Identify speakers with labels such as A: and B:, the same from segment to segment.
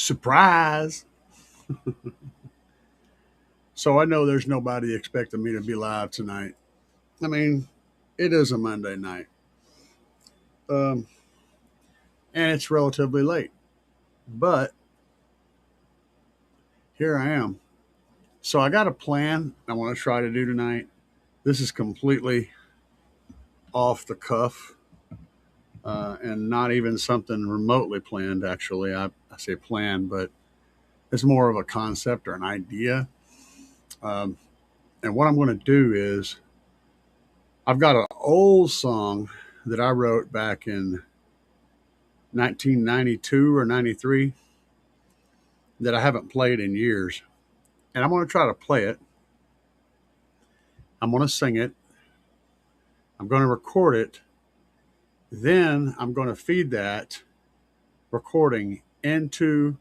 A: Surprise. So I know there's nobody expecting me to be live tonight. I mean, it is a Monday night. Um, and it's relatively late. But here I am. So I got a plan I want to try to do tonight. This is completely off the cuff and not even something remotely planned, actually. I say planned, but it's more of a concept or an idea. Um, and what I'm going to do is I've got an old song that I wrote back in 1992 or 93 that I haven't played in years. And I'm going to try to play it. I'm going to sing it. I'm going to record it. Then I'm going to feed that recording into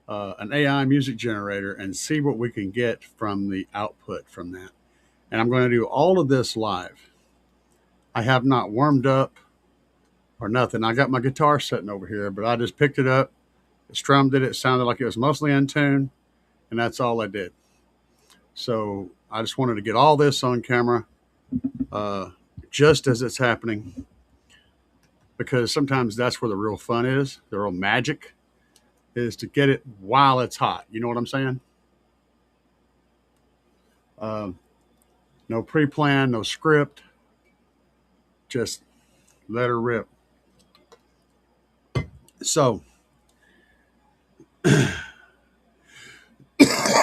A: an AI music generator and see what we can get from the output from that. And I'm going to do all of this live. I have not warmed up or nothing. I got my guitar sitting over here, but I just picked it up, strummed it. It sounded like it was mostly in tune, and that's all I did. So I just wanted to get all this on camera uh, just as it's happening, because sometimes that's where the real fun is, the real magic is to get it while it's hot. You know what I'm saying? Uh, no pre-plan, no script, just let her rip. So I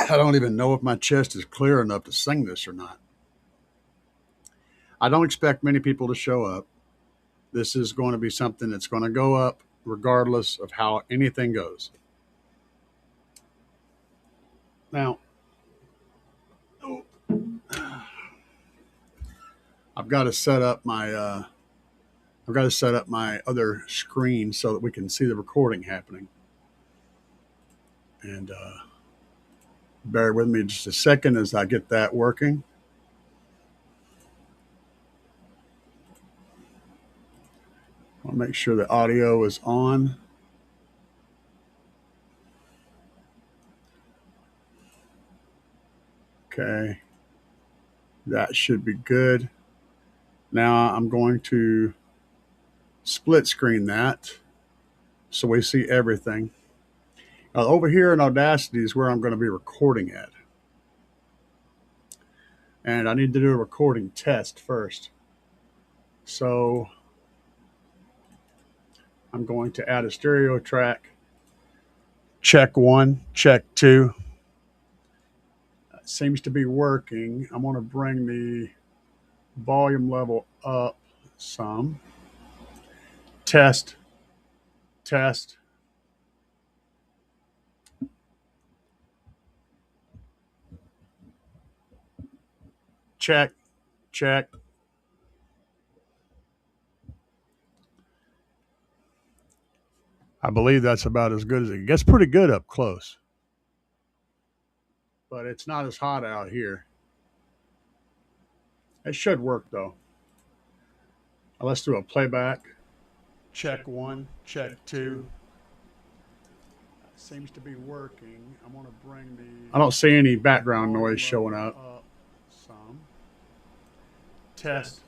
A: don't even know if my chest is clear enough to sing this or not. I don't expect many people to show up. This is going to be something that's going to go up regardless of how anything goes. Now, I've got to set up my other screen so that we can see the recording happening. And bear with me just a second as I get that working. I'll make sure the audio is on. Okay. That should be good. Now I'm going to split screen that so we see everything. Over here in Audacity is where I'm going to be recording at. And I need to do a recording test first. So I'm going to add a stereo track. Check 1, check 2. Seems to be working. I'm going to bring the volume level up some. Test, test. Check, check. I believe that's about as good as it gets. Pretty good up close. But it's not as hot out here. It should work though. Let's do a playback. Check 1, check 2. Seems to be working. I'm going to bring the. I don't see any background noise showing up. Some. Test.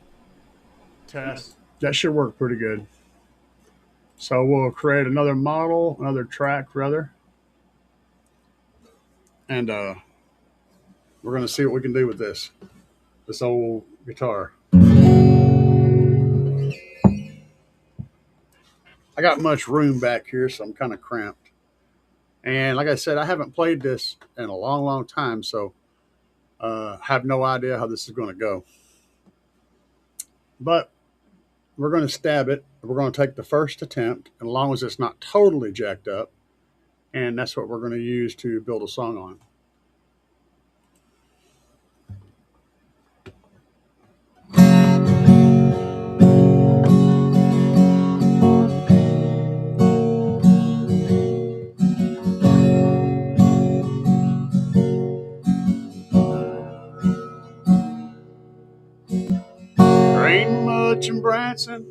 A: Test. That should work pretty good. So we'll create another model, another track rather. And we're going to see what we can do with this old guitar. I got much room back here, so I'm kind of cramped. And like I said, I haven't played this in a long, long time, so have no idea how this is going to go. But we're going to stab it. We're going to take the first attempt, and as long as it's not totally jacked up, and that's what we're going to use to build a song on. There ain't much in Branson,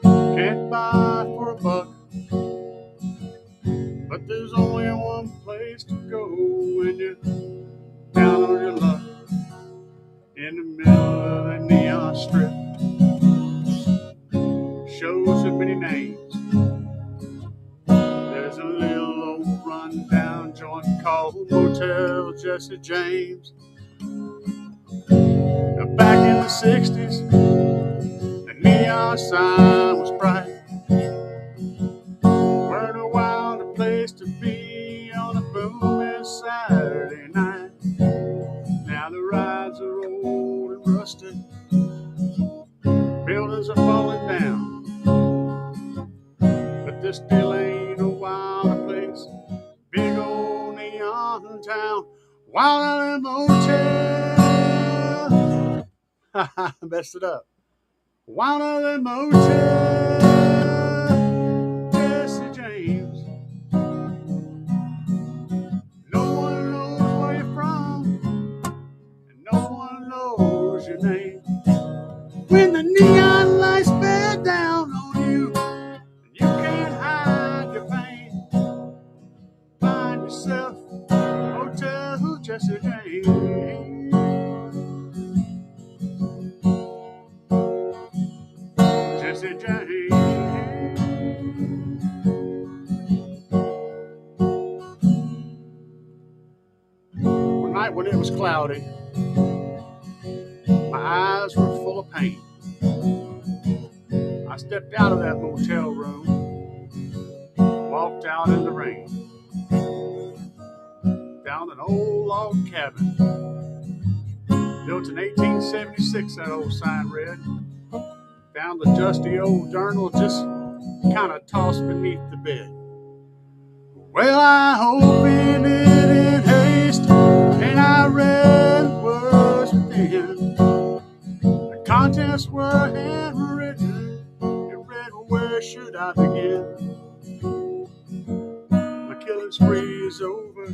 A: can't buy for a buck. But there's only one place to go when you're down on your luck in the middle of the neon strip. Shows of many names. There's a little old rundown joint called Motel Jesse James. Now back in the 60s, the neon sign was bright. Weren't a wilder place to be on a booming Saturday night. Now the rides are old and rusted, buildings are falling down, but there still ain't a wilder place. Big old neon town, Wild Island Motel. Messed it up. Wild Island Motel, Jesse James. No one knows where you're from, and no one knows your name. When the neon lights bear down on you, and you can't hide your pain, find yourself Hotel Jesse James. Jesse James. One night when it was cloudy, my eyes were full of pain. I stepped out of that motel room, walked out in the rain, found an old log cabin, built in 1876, that old sign read. Found the dusty old journal just kind of tossed beneath the bed. Well, I opened it in haste, and I read words within. The contents were handwritten. It read, where should I begin? My killing spree is over.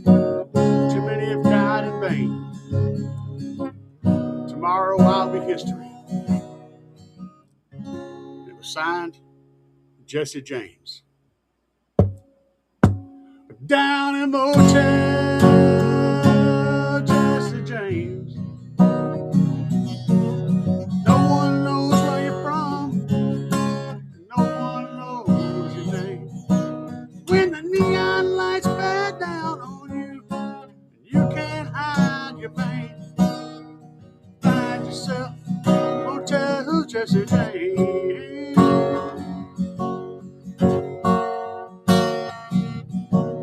A: Too many have died in vain. Tomorrow I'll be history. It was signed Jesse James. Down in Motel Jesse James. No one knows where you're from, and no one knows your name. When the neon lights bear down on you, and you can't hide your pain, find yourself Motel Jesse James.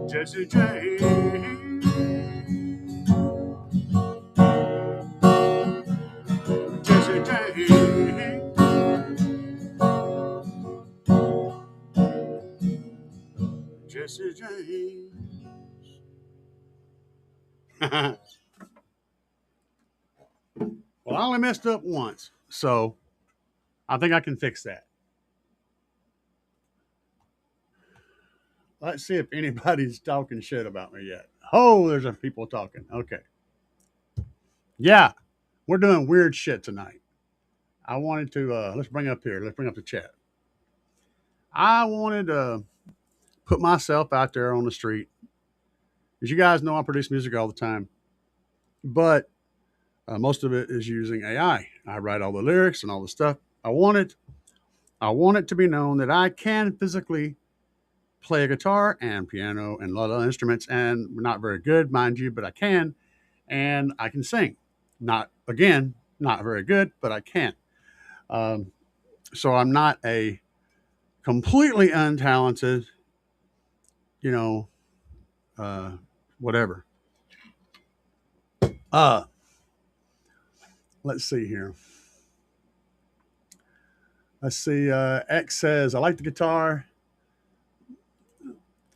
A: Jesse James. Jesse James. Jesse James. Well, I only messed up once, so I think I can fix that. Let's see if anybody's talking shit about me yet. Oh, there's some people talking. Okay. Yeah, we're doing weird shit tonight. I wanted to, let's bring up here, let's bring up the chat. I wanted to put myself out there on the street. As you guys know, I produce music all the time, but most of it is using AI. I write all the lyrics and all the stuff. I want it to be known that I can physically play a guitar and piano and a lot of other instruments, and not very good, mind you, but I can, and I can sing. Not very good, but I can. Um, so I'm not a completely untalented, you know, uh, whatever. Uh, let's see here. Let's see. X says, I like the guitar.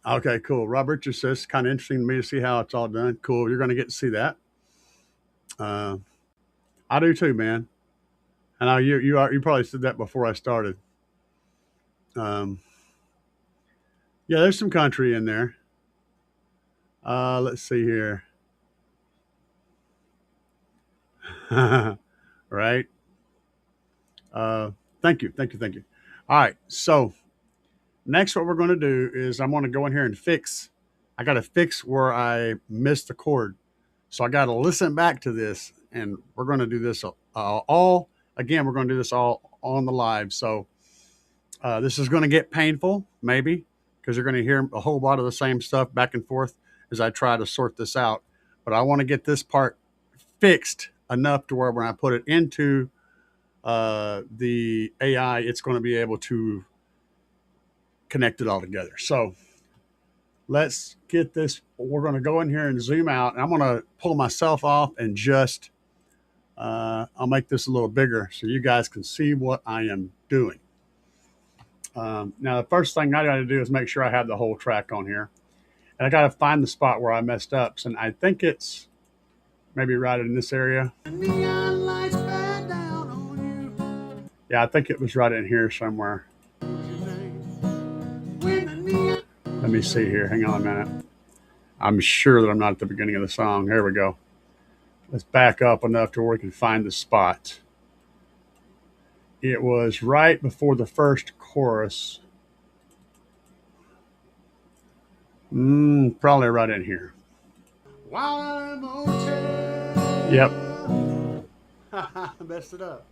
A: Okay, cool. Rob Richards says, kind of interesting to me to see how it's all done. Cool. You're going to get to see that. Uh, I do too, man. And you probably said that before I started. Um, yeah, there's some country in there. Let's see here. Right. Thank you. All right. So Next, what we're going to do is I'm going to go in here and fix. I got to fix where I missed the chord. So I got to listen back to this, and we're going to do this all again. We're going to do this all on the live. So this is going to get painful, maybe, because you're going to hear a whole lot of the same stuff back and forth as I try to sort this out. But I want to get this part fixed enough to where when I put it into the AI, it's going to be able to connect it all together. So let's get this. We're going to go in here and zoom out. And I'm going to pull myself off and just, I'll make this a little bigger so you guys can see what I am doing. Now, the first thing I got to do is make sure I have the whole track on here. And I got to find the spot where I messed up. And I think it's maybe right in this area. Yeah, I think it was right in here somewhere. Let me see here. Hang on a minute. I'm sure that I'm not at the beginning of the song. Here we go. Let's back up enough to where we can find the spot. It was right before the first chorus. Probably right in here. Yep. Messed it up.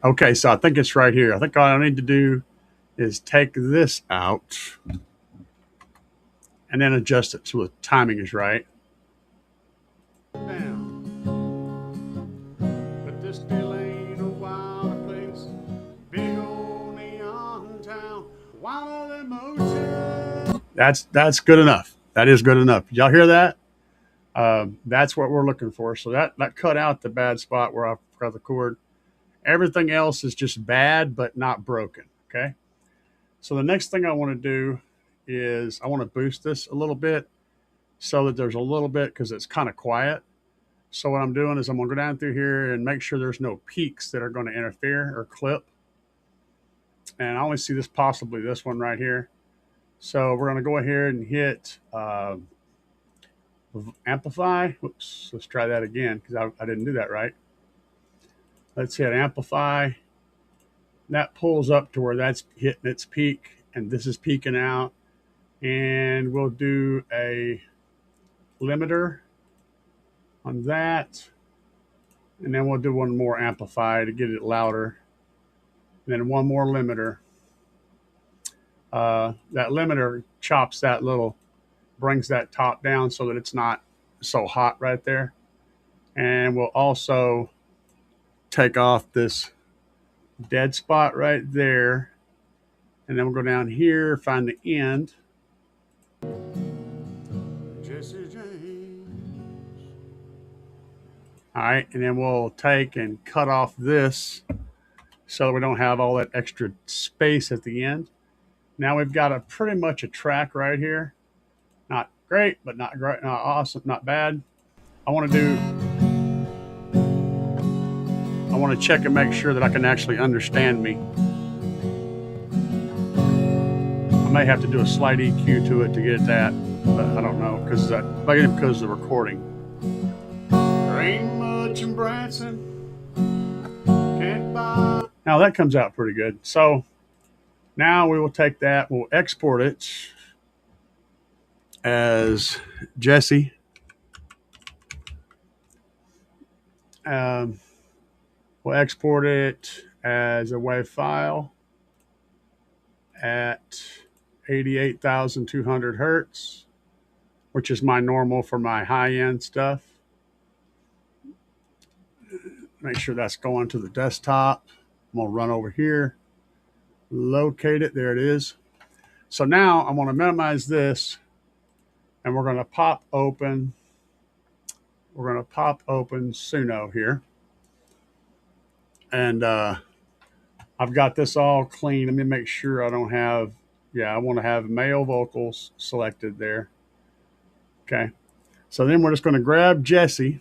A: Okay, so I think it's right here. I think all I need to do is take this out and then adjust it so the timing is right. But this still ain't a wild place. Big old neon town. That's good enough. That is good enough. Y'all hear that? That's what we're looking for. So that cut out the bad spot where I forgot the chord. Everything else is just bad, but not broken. Okay. So the next thing I want to do is I want to boost this a little bit so that there's a little bit, because it's kind of quiet. So what I'm doing is I'm going to go down through here and make sure there's no peaks that are going to interfere or clip. And I only see this, possibly this one right here. So we're going to go ahead and hit amplify. Whoops, let's try that again because I didn't do that right. Let's hit amplify. That pulls up to where that's hitting its peak, and this is peaking out. And we'll do a limiter on that. And then we'll do one more amplify to get it louder. And then one more limiter. That limiter chops that little, brings that top down so that it's not so hot right there. And we'll also take off this dead spot right there. And then we'll go down here, find the end. Jesse James. All right, and then we'll take and cut off this so that we don't have all that extra space at the end. Now we've got pretty much a track right here. Not great, but not great, not awesome, not bad. I want to check and make sure that I can actually understand me. I may have to do a slight EQ to it to get that, but I don't know, because of the recording. There ain't much in Branson. Can't buy. Now that comes out pretty good. So now we will take that, we'll export it as Jesse. We'll export it as a WAV file at 88,200 hertz, which is my normal for my high-end stuff. Make sure that's going to the desktop. I'm going to run over here, locate it. There it is. So now I'm going to minimize this, and we're going to pop open. We're going to pop open Suno here. And I've got this all clean. Let me make sure I don't have, I want to have male vocals selected there. Okay. So then we're just going to grab Jesse,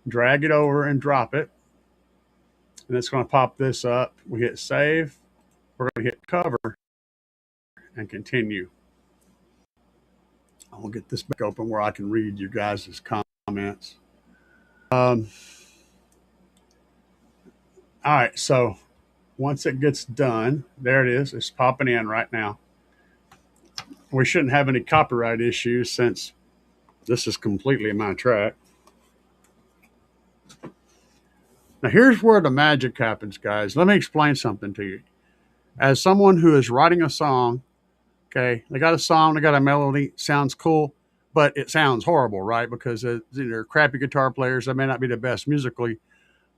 A: drag it over and drop it. And it's going to pop this up. We hit save. We're going to hit cover and continue. I'll get this back open where I can read you guys' comments. All right, so once it gets done, there it is. It's popping in right now. We shouldn't have any copyright issues since this is completely my track. Now, here's where the magic happens, guys. Let me explain something to you. As someone who is writing a song, okay, they got a song, they got a melody, sounds cool, but it sounds horrible, right? Because they're crappy guitar players. They may not be the best musically,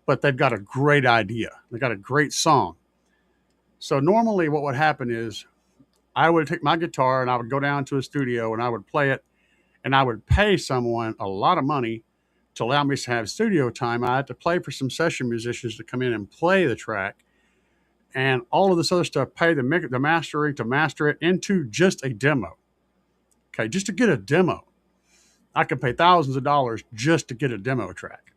A: but they've got a great idea. They got a great song. So normally what would happen is I would take my guitar and I would go down to a studio and I would play it, and I would pay someone a lot of money to allow me to have studio time. I had to play for some session musicians to come in and play the track and all of this other stuff, pay the mastering to master it into just a demo. Okay, just to get a demo. I could pay thousands of dollars just to get a demo track.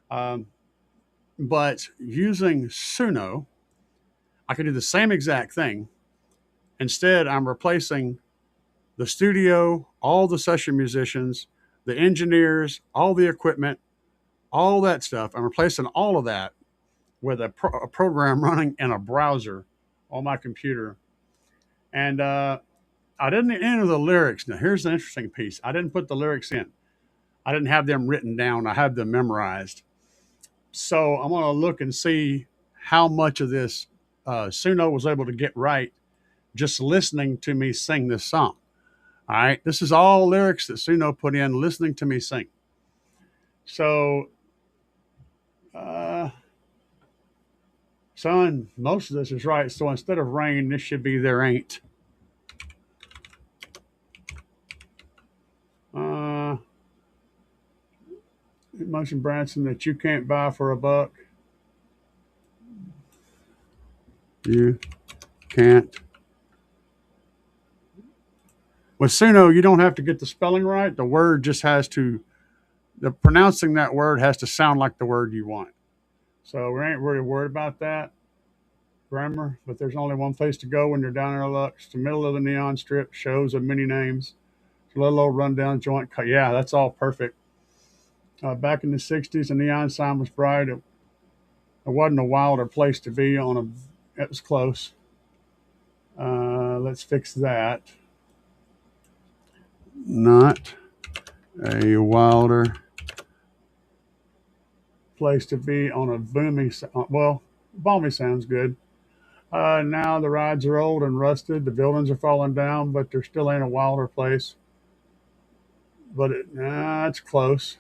A: But using Suno, I can do the same exact thing. Instead, I'm replacing the studio, all the session musicians, the engineers, all the equipment, all that stuff. I'm replacing all of that with a program running in a browser on my computer. And I didn't enter the lyrics. Now, here's the interesting piece. I didn't put the lyrics in. I didn't have them written down. I had them memorized. So I'm going to look and see how much of this Suno was able to get right just listening to me sing this song. All right. This is all lyrics that Suno put in listening to me sing. So, son, most of this is right. So instead of rain, this should be there ain't. Motion Branson that you can't buy for $1. You can't. With Suno, you don't have to get the spelling right. The word just has to, the pronouncing that word has to sound like the word you want. So we ain't really worried about that grammar, but there's only one place to go when you're down in Lux. The middle of the neon strip shows of many names. It's a little old rundown joint. Yeah, that's all perfect. Back in the 60s, the neon sign was bright. It wasn't a wilder place to be on a, it was close. Let's fix that. Not a wilder place to be on a boomy, well, balmy sounds good. Now the rides are old and rusted. The buildings are falling down, but there still ain't a wilder place. But it's close.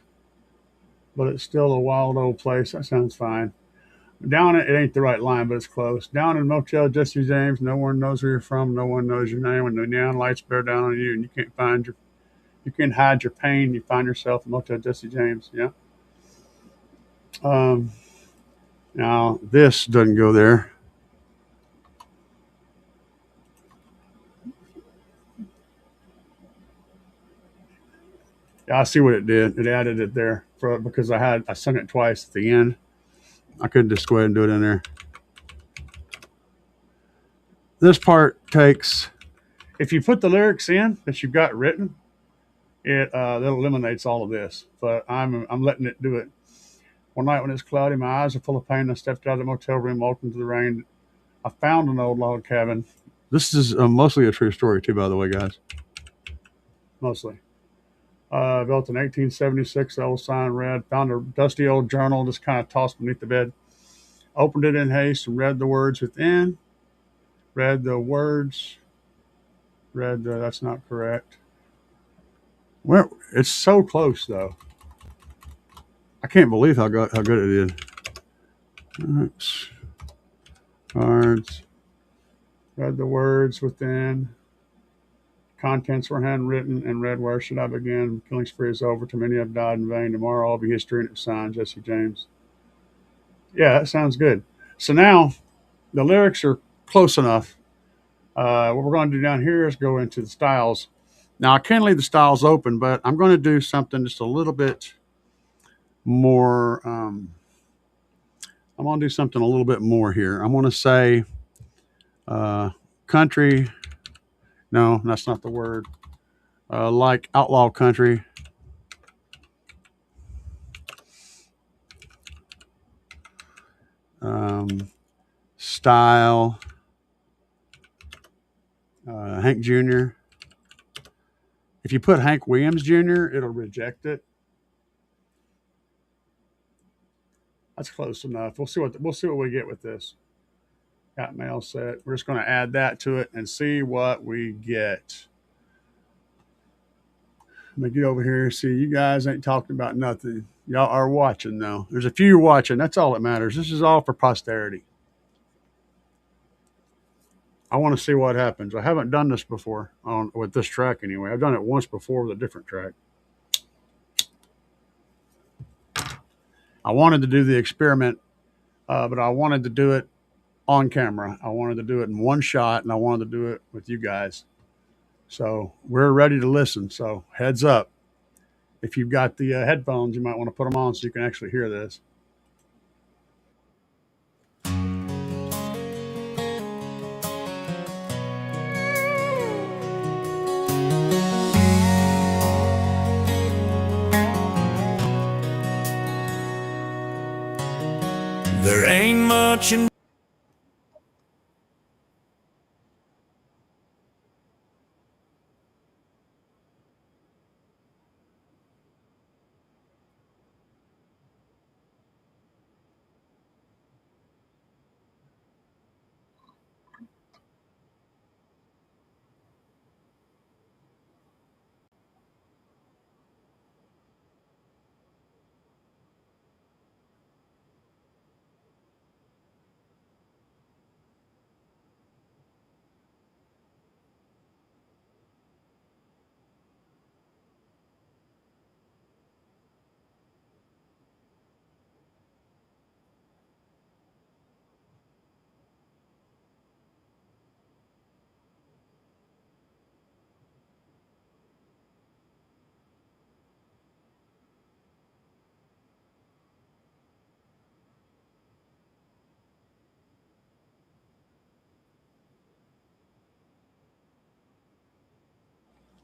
A: But it's still a wild old place. That sounds fine. Down it ain't the right line, but it's close. Down in Motel Jesse James, no one knows where you're from. No one knows your name. When the neon lights bear down on you and you can't hide your pain. You find yourself in Motel Jesse James. Yeah. Now this doesn't go there. Yeah, I see what it did. It added it there because I sung it twice at the end. I could just go ahead and do it in there. This part takes, if you put the lyrics in that you've got written, that eliminates all of this. But I'm letting it do it. One night when it's cloudy, my eyes are full of pain. I stepped out of the motel room, walked into the rain. I found an old log cabin. This is mostly a true story too, by the way, guys. Mostly. Built in 1876, the old sign read, found a dusty old journal just kind of tossed beneath the bed. Opened it in haste and read the words within. That's not correct. Well, it's so close though. I can't believe how good it is. Cards. Read the words within. Contents were handwritten and read, where should I begin? Killing spree is over. Too many have died in vain. Tomorrow all be history, and it's signed Jesse James. Yeah, that sounds good. So now the lyrics are close enough. What we're going to do down here is go into the styles. Now I can leave the styles open, but I'm going to do something just a little bit more. I'm going to do something a little bit more here. I'm going to say country. No, that's not the word. Like outlaw country. style, Hank Jr. If you put Hank Williams Jr., it'll reject it. That's close enough. We'll see what we get with this. Got mail set. We're just going to add that to it and see what we get. Let me get over here. See, you guys ain't talking about nothing. Y'all are watching though. There's a few watching. That's all that matters. This is all for posterity. I want to see what happens. I haven't done this before with this track anyway. I've done it once before with a different track. I wanted to do the experiment, but I wanted to do it on camera. I wanted to do it in one shot, and I wanted to do it with you guys. So we're ready to listen. So heads up. If you've got the headphones, you might want to put them on so you can actually hear this.
B: There ain't much in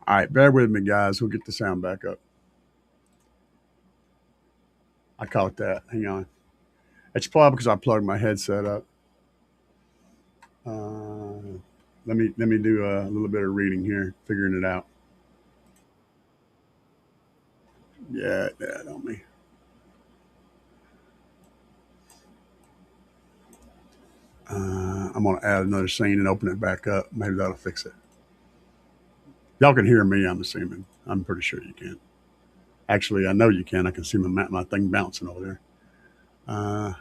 A: All right, bear with me, guys. We'll get the sound back up. I caught that. Hang on. It's probably because I plugged my headset up. Let me do a little bit of reading here, figuring it out. Yeah, that on me. I'm gonna add another scene and open it back up. Maybe that'll fix it. Y'all can hear me, I'm assuming. I'm pretty sure you can. Actually, I know you can. I can see my thing bouncing over there.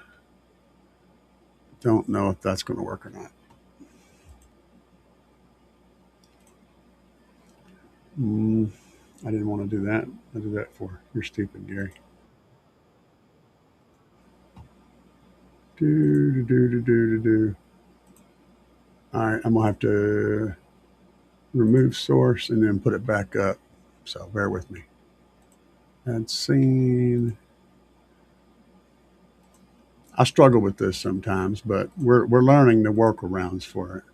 A: Don't know if that's going to work or not. I didn't want to do that. I did that for you're stupid, Gary. Do. All right, I'm gonna have to remove source and then put it back up. So bear with me. Add scene. I struggle with this sometimes, but we're learning the workarounds for it.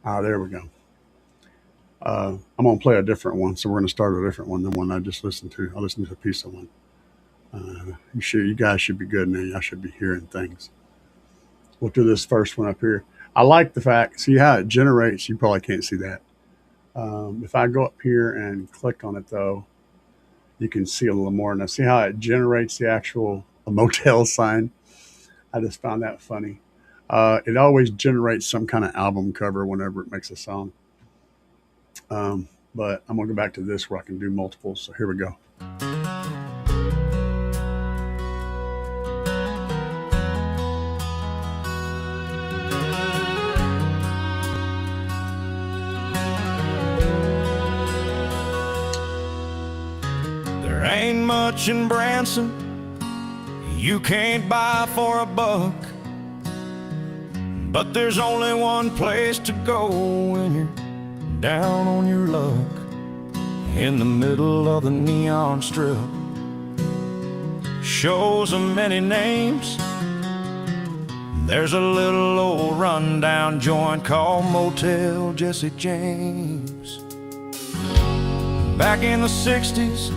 A: Ah, there we go. I'm gonna play a different one, so we're gonna start a different one than one I just listened to. I listened to a piece of one. You guys should be good now. Y'all should be hearing things. We'll do this first one up here. I like the fact. See how it generates. You probably can't see that. If I go up here and click on it, though, you can see a little more. Now, see how it generates the actual motel sign? I just found that funny. It always generates some kind of album cover whenever it makes a song. But I'm going to go back to this where I can do multiples. So here we go.
B: There ain't much in Branson you can't buy for a buck, but there's only one place to go when you're down on your luck. In the middle of the neon strip, shows of many names, there's a little old rundown joint called Motel Jesse James. Back in the 60s,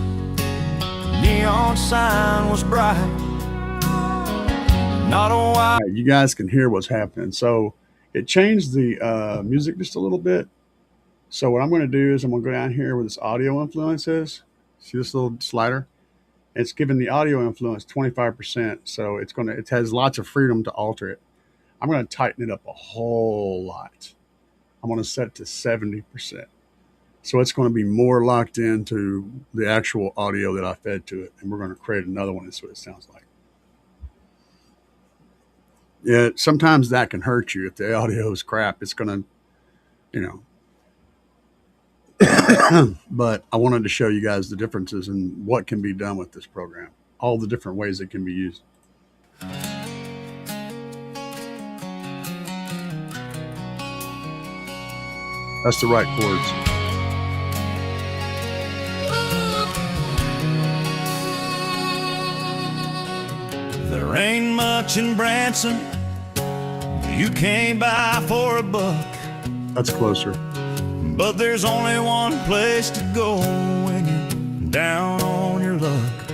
B: neon sign was bright. Not a while.
A: All right, you guys can hear what's happening. So it changed the music just a little bit. So what I'm going to do is I'm going to go down here where this audio influence is. See this little slider? It's giving the audio influence 25%. So it has lots of freedom to alter it. I'm going to tighten it up a whole lot. I'm going to set it to 70%. So it's going to be more locked into the actual audio that I fed to it. And we're going to create another one. That's what it sounds like. Yeah, sometimes that can hurt you. If the audio is crap, it's going to, you know, but I wanted to show you guys the differences and what can be done with this program, all the different ways it can be used. That's the right chords.
B: There ain't much in Branson you can't buy for a buck.
A: That's closer.
B: But there's only one place to go when you're down on your luck.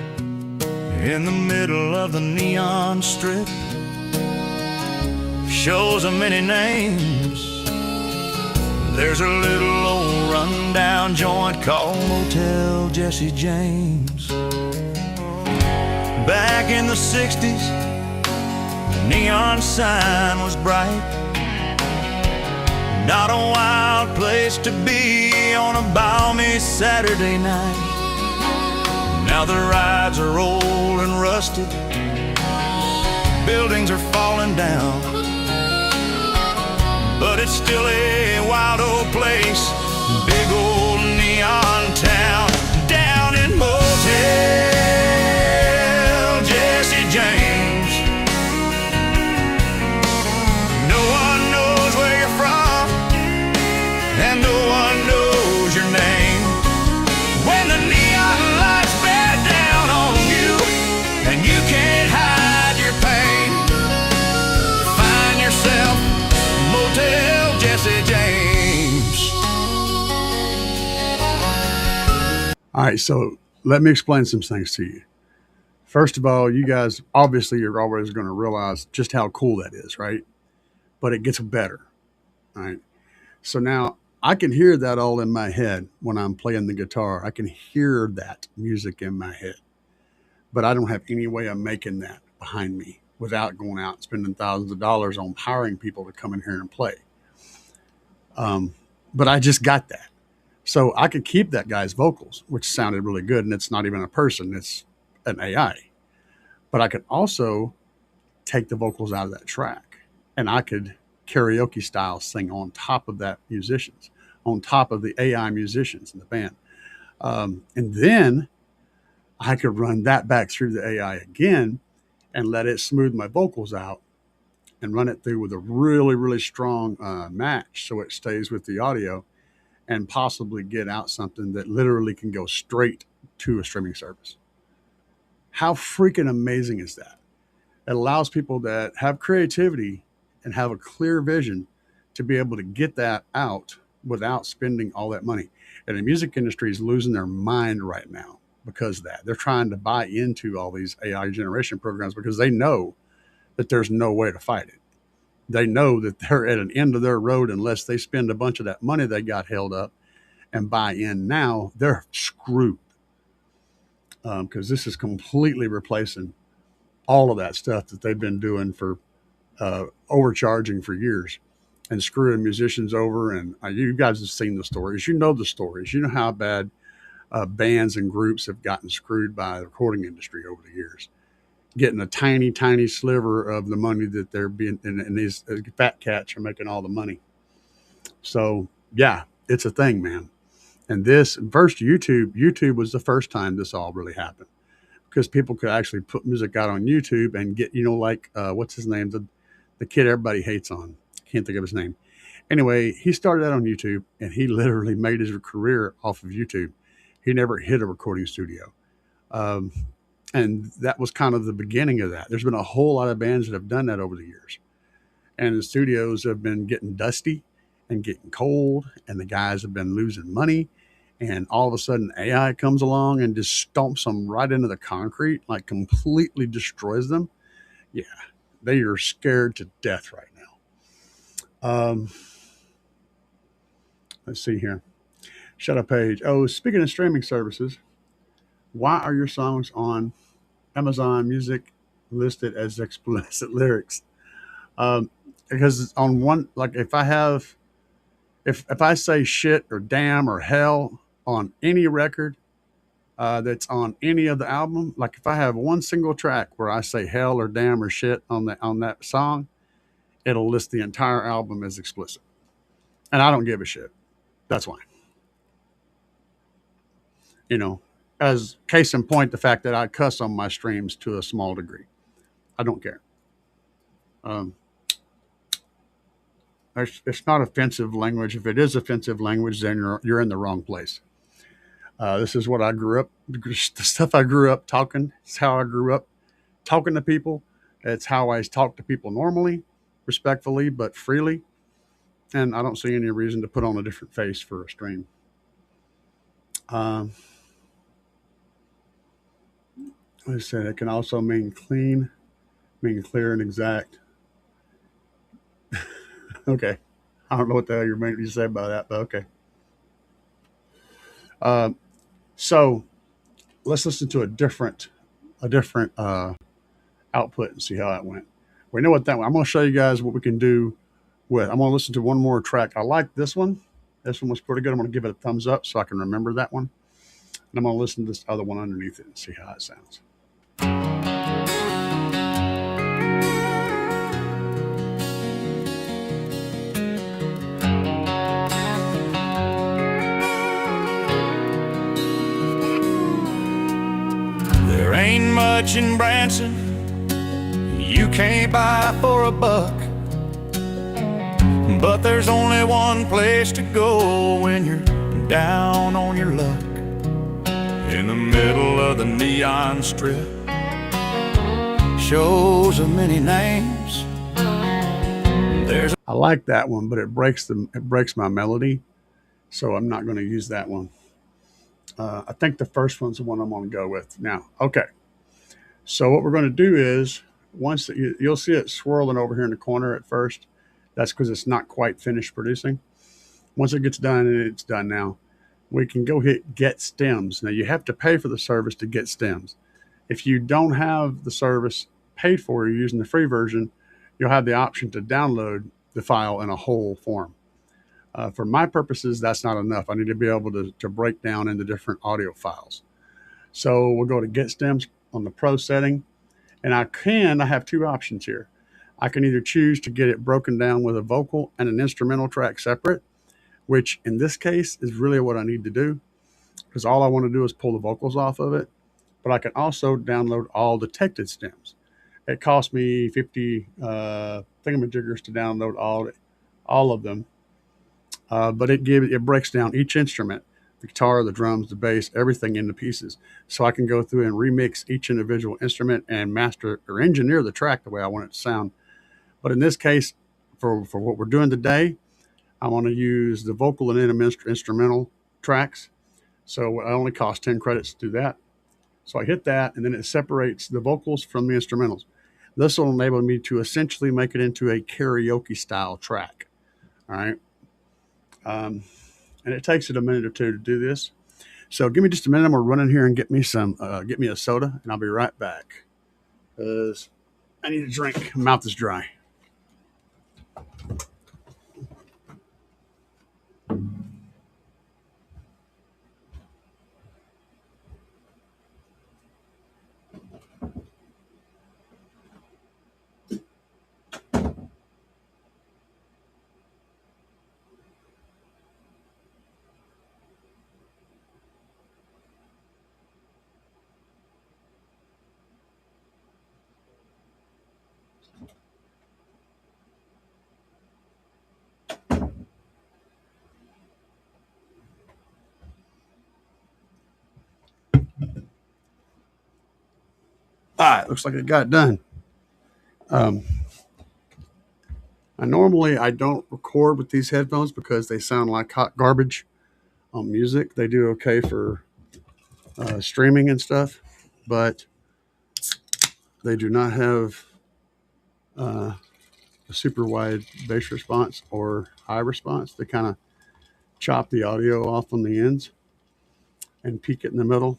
B: In the middle of the neon strip, shows of many names. There's a little old rundown joint called Motel Jesse James. Back in the 60s, the neon sign was bright. Not a wild place to be on a balmy Saturday night. Now the rides are old and rusted, buildings are falling down, but it's still a wild old place, big old neon town. Down in Motel Jesse James, no one knows where you're from, and no one knows your name. When the neon lights bear down on you, and you can't hide your pain, find yourself Motel Jesse James.
A: All right, so let me explain some things to you. First of all, you guys, obviously you're always going to realize just how cool that is, right? But it gets better, all right? So now I can hear that all in my head when I'm playing the guitar. I can hear that music in my head, but I don't have any way of making that behind me without going out and spending thousands of dollars on hiring people to come in here and play. But I just got that. So I could keep that guy's vocals, which sounded really good. And it's not even a person, it's an AI. But I could also take the vocals out of that track, and I could karaoke style sing on top of that musicians, on top of the AI musicians in the band. And then I could run that back through the AI again and let it smooth my vocals out and run it through with a really, really strong match so it stays with the audio, and possibly get out something that literally can go straight to a streaming service. How freaking amazing is that? It allows people that have creativity and have a clear vision to be able to get that out without spending all that money. And the music industry is losing their mind right now because of that. They're trying to buy into all these AI generation programs because they know that there's no way to fight it. They know that they're at an end of their road unless they spend a bunch of that money they got held up and buy in now. They're screwed because this is completely replacing all of that stuff that they've been doing for overcharging for years and screwing musicians over. And you guys have seen the stories. You know the stories. You know how bad bands and groups have gotten screwed by the recording industry over the years, getting a tiny, tiny sliver of the money that they're being, and these fat cats are making all the money. So yeah, it's a thing, man. And this first YouTube was the first time this all really happened, because people could actually put music out on YouTube and get, like, what's his name? The kid everybody hates on. Can't think of his name. Anyway, he started out on YouTube and he literally made his career off of YouTube. He never hit a recording studio. And that was kind of the beginning of that. There's been a whole lot of bands that have done that over the years. And the studios have been getting dusty and getting cold, and the guys have been losing money. and all of a sudden AI comes along and just stomps them right into the concrete, like completely destroys them, yeah, they are scared to death right now. Let's see here. Shut up page. Oh, speaking of streaming services, why are your songs on Amazon Music listed as explicit lyrics? Because on one, like if I say shit or damn or hell on any record that's on any of the album, like if I have one single track where I say hell or damn or shit on that song, it'll list the entire album as explicit, and I don't give a shit. That's why. You know, as case in point, the fact that I cuss on my streams to a small degree, I don't care. Um, it's not offensive language. If it is offensive language, then you're in the wrong place. This is what I grew up. The stuff I grew up talking. It's how I grew up talking to people. It's how I talk to people normally, respectfully but freely. And I don't see any reason to put on a different face for a stream. Um, I said it can also mean clean, mean clear and exact. Okay, I don't know what the hell you're making me say about that, but okay. Uh, so let's listen to a different output and see how that went. We know what that went. I'm going to show you guys what we can do with. I'm going to listen to one more track. I like this one. This one was pretty good. I'm going to give it a thumbs up so I can remember that one. And I'm going to listen to this other one underneath it and see how it sounds.
B: There ain't much in Branson you can't buy for a buck, but there's only one place to go when you're down on your luck. In the middle of the neon strip, shows of many names.
A: I like that one, but it breaks my melody, so I'm not going to use that one. I think the first one's the one I'm going to go with now. Okay, so what we're going to do is once you'll see it swirling over here in the corner at first. That's because it's not quite finished producing. Once it gets done, and it's done now, we can go hit get stems. Now you have to pay for the service to get stems. If you don't have the service paid for, you're using the free version, you'll have the option to download the file in a whole form. For my purposes, that's not enough. I need to be able to break down into different audio files. So we'll go to get stems on the pro setting, and I have two options here. I can either choose to get it broken down with a vocal and an instrumental track separate, which in this case is really what I need to do, because all I want to do is pull the vocals off of it. But I can also download all detected stems. It cost me 50 thingamajiggers to download all of them, but it breaks down each instrument, the guitar, the drums, the bass, everything into pieces. So I can go through and remix each individual instrument and master or engineer the track the way I want it to sound. But in this case, for what we're doing today, I want to use the vocal and instrumental tracks. So it only costs 10 credits to do that. So I hit that, and then it separates the vocals from the instrumentals. This will enable me to essentially make it into a karaoke style track. All right. And it takes it a minute or two to do this. So give me just a minute. I'm going to run in here and get me a soda, and I'll be right back. Because I need a drink. My mouth is dry. All right, looks like it got done. I normally don't record with these headphones because they sound like hot garbage. on music. They do okay for streaming and stuff, but they do not have a super wide bass response or high response. They kind of chop the audio off on the ends and peak it in the middle.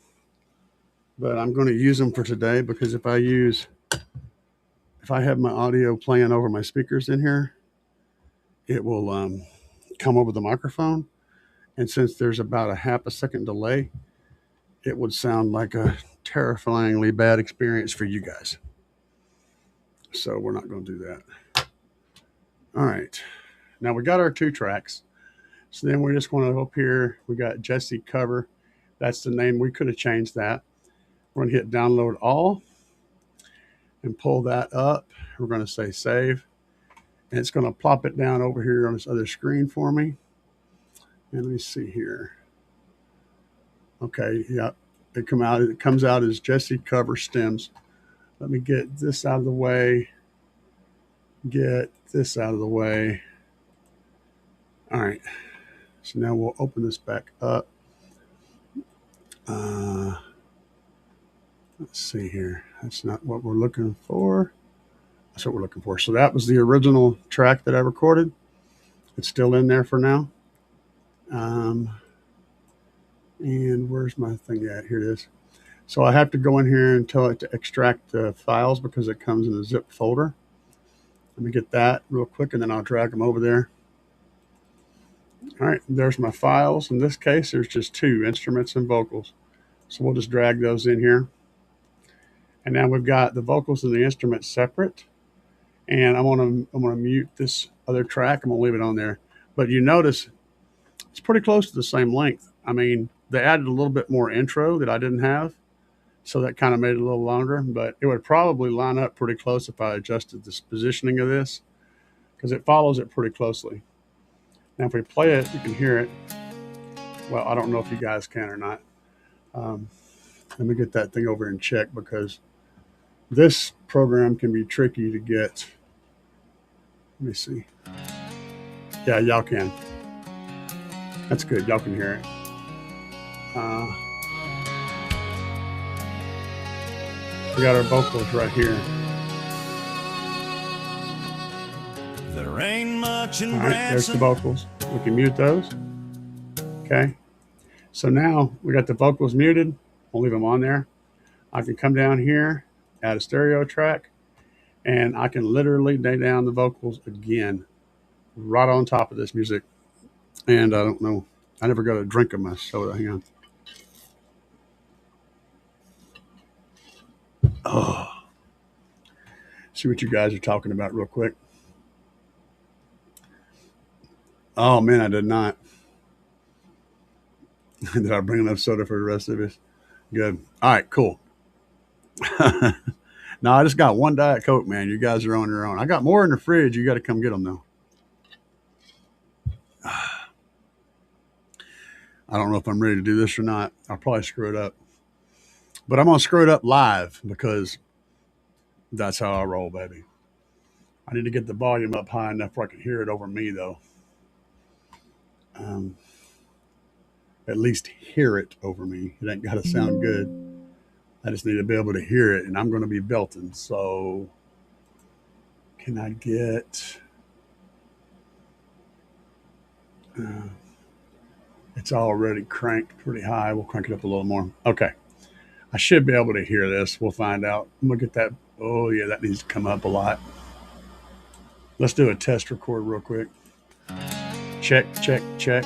A: But I'm going to use them for today because if I have my audio playing over my speakers in here, it will come over the microphone. And since there's about a half a second delay, it would sound like a terrifyingly bad experience for you guys. So we're not going to do that. All right. Now we got our 2 tracks. So then we're just going to up here. We got Jesse Cover. That's the name. We could have changed that. We're going to hit download all and pull that up. We're going to say save. And it's going to plop it down over here on this other screen for me. And let me see here. Okay, yeah, it comes out as Jesse Cover Stems. Let me get this out of the way. Get this out of the way. All right. So now we'll open this back up. Let's see here. That's not what we're looking for. That's what we're looking for. So that was the original track that I recorded. It's still in there for now. And where's my thing at? Here it is. So I have to go in here and tell it to extract the files because it comes in a zip folder. Let me get that real quick and then I'll drag them over there. All right, there's my files. In this case, there's just 2 instruments and vocals. So we'll just drag those in here. And now we've got the vocals and the instruments separate. And I'm gonna mute this other track. I'm gonna leave it on there. But you notice it's pretty close to the same length. I mean, they added a little bit more intro that I didn't have. So that kind of made it a little longer, but it would probably line up pretty close if I adjusted this positioning of this because it follows it pretty closely. Now, if we play it, you can hear it. Well, I don't know if you guys can or not. Let me get that thing over and check because this program can be tricky to get. Let me see. Yeah, y'all can. That's good. Y'all can hear it. We got our vocals right here.
B: There ain't much in
A: All right, there's the vocals. We can mute those. Okay. So now we got the vocals muted. We'll leave them on there. I can come down here, add a stereo track, and I can literally lay down the vocals again, right on top of this music. And I don't know. I never got a drink of my soda. Hang on. Oh. See what you guys are talking about real quick. Oh, man, I did not. Did I bring enough soda for the rest of us? Good. All right, cool. No, I just got 1 Diet Coke, man. You guys are on your own. I got more in the fridge. You got to come get them, though. I don't know if I'm ready to do this or not. I'll probably screw it up. But I'm going to screw it up live because that's how I roll, baby. I need to get the volume up high enough where I can hear it over me, though. At least hear it over me. It ain't got to sound good. I just need to be able to hear it, and I'm going to be belting. So can I get... it's already cranked pretty high. We'll crank it up a little more. Okay. I should be able to hear this. We'll find out. I'm going to get that. Oh, yeah, that needs to come up a lot. Let's do a test record real quick. Check, check, check.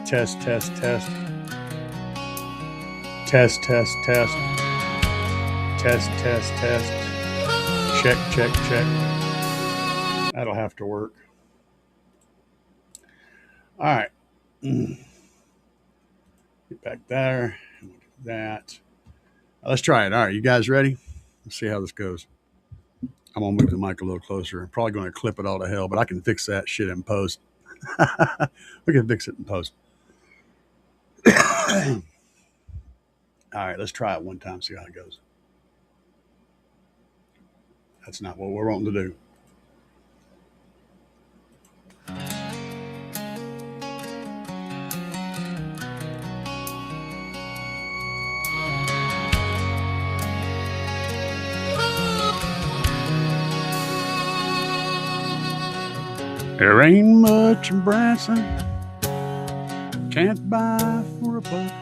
A: Test, test, test. Test, test, test. Test, test, test. Check, check, check. That'll have to work. All right. Get back there. And we'll do that. Let's try it. All right, you guys ready? Let's see how this goes. I'm going to move the mic a little closer. I'm probably going to clip it all to hell, but I can fix that shit in post. We can fix it in post. All right, let's try it one time, see how it goes. That's not what we're wanting to do. There ain't much in Branson, can't buy for a buck.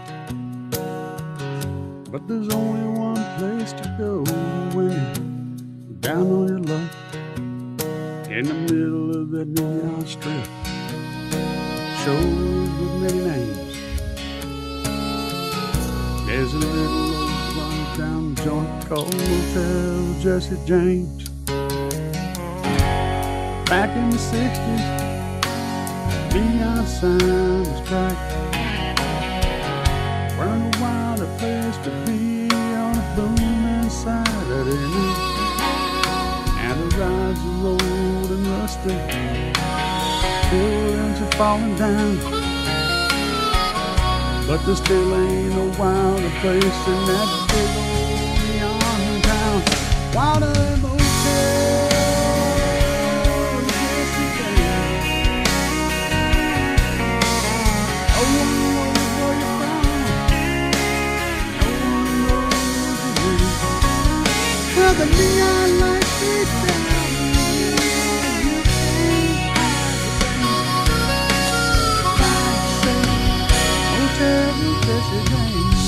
A: But there's only one place to go when you're down on your luck. In the middle of the neon strip, shows with many names. There's a little old run-down joint called Motel Jesse James. Back in the 60s, neon sign was bright. Weren't a wilder place to be on a booming Saturday night. And the rides are old and rusty, buildings are falling down. But there still ain't no wilder place in that big old neon town. Wilder Motel, Jesse James. No one knows where you're from, no one knows your name. Well, the neon lights beat down, you can't hide the rain. Motel Jesse James.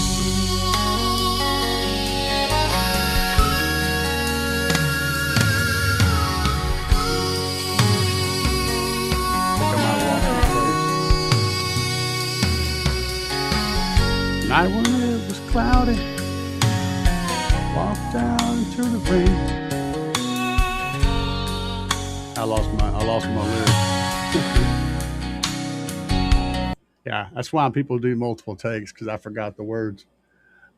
A: Night when it was cloudy, walked out into the rain. I lost my lyrics. Yeah, that's why people do multiple takes, because I forgot the words.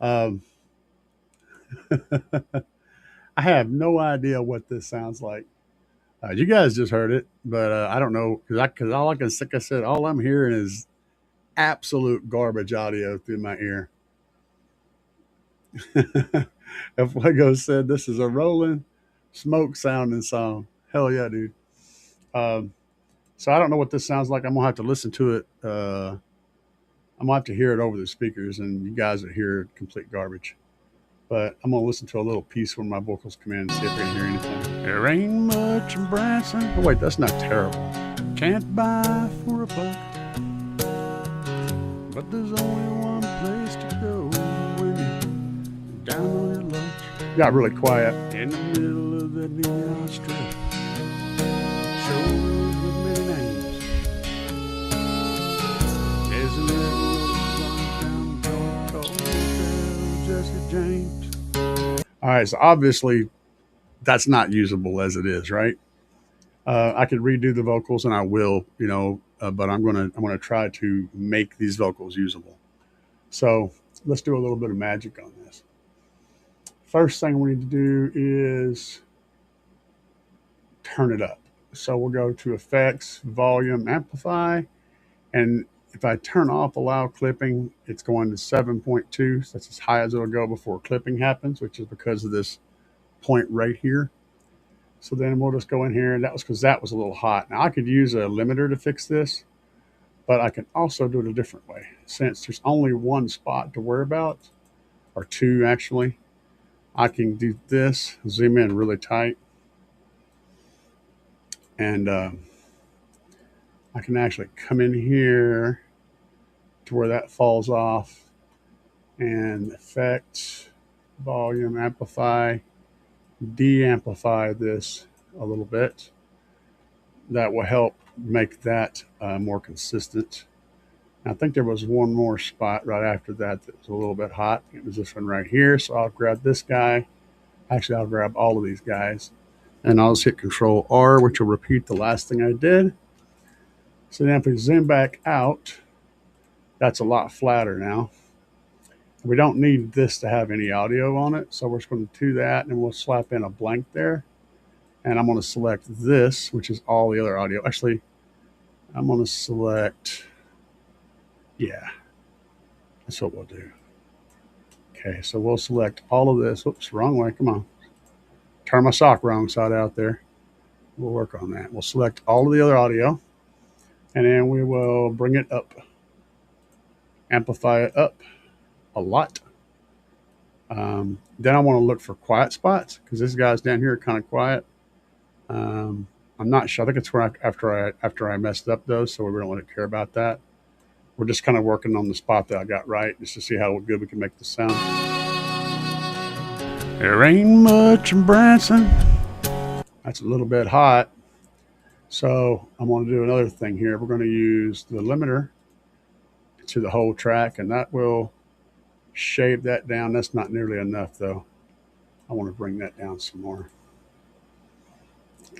A: Um, I have no idea what this sounds like. You guys just heard it, but I don't know, because all like I said, all I'm hearing is absolute garbage audio through my ear. If Fuego said this is a rolling smoke sounding song, hell yeah, dude. Um, so I don't know what this sounds like. I'm gonna have to listen to it. I'm gonna have to hear it over the speakers, and you guys will hear complete garbage. But I'm gonna listen to a little piece where my vocals come in and see if I can hear anything. There ain't much in Branson. Oh wait, that's not terrible. Can't buy for a buck. But there's only one place to go when you're down on your luck. Got really quiet. In the middle of the neon strip, shows with many names. There's a little run-down joint called Motel Jesse James. All right, so obviously that's not usable as it is, right? I could redo the vocals, and I will, but I'm gonna try to make these vocals usable. So let's do a little bit of magic on this. First thing we need to do is turn it up. So we'll go to Effects, Volume, Amplify, and if I turn off Allow Clipping, it's going to 7.2. So that's as high as it'll go before clipping happens, which is because of this point right here. So then we'll just go in here, and that was because that was a little hot. Now I could use a limiter to fix this, but I can also do it a different way. Since there's only one spot to worry about, or two actually, I can do this, zoom in really tight, and I can actually come in here to where that falls off, and Effect, Volume, Amplify, de-amplify this a little bit. That will help make that more consistent. I think there was one more spot right after that that was a little bit hot. It was this one right here. So I'll grab this guy. Actually, I'll grab all of these guys, and I'll just hit Control R, which will repeat the last thing I did. So then if we zoom back out, that's a lot flatter now. We don't need this to have any audio on it. So we're just going to do that, and we'll slap in a blank there. And I'm going to select this, which is all the other audio. Actually, I'm going to select, yeah, that's what we'll do. Okay, so we'll select all of this. Oops, wrong way, come on. Turn my sock wrong side out there. We'll work on that. We'll select all of the other audio, and then we will bring it up. Amplify it up a lot. Then I want to look for quiet spots, because this guy's down here kind of quiet. I'm not sure. I think it's where after I messed up though, so we don't really care about that. We're just kind of working on the spot that I got right, just to see how good we can make the sound. There ain't much in Branson. That's a little bit hot. So I'm going to do another thing here. We're going to use the limiter to the whole track, and that will shave that down. That's not nearly enough though. I want to bring that down some more.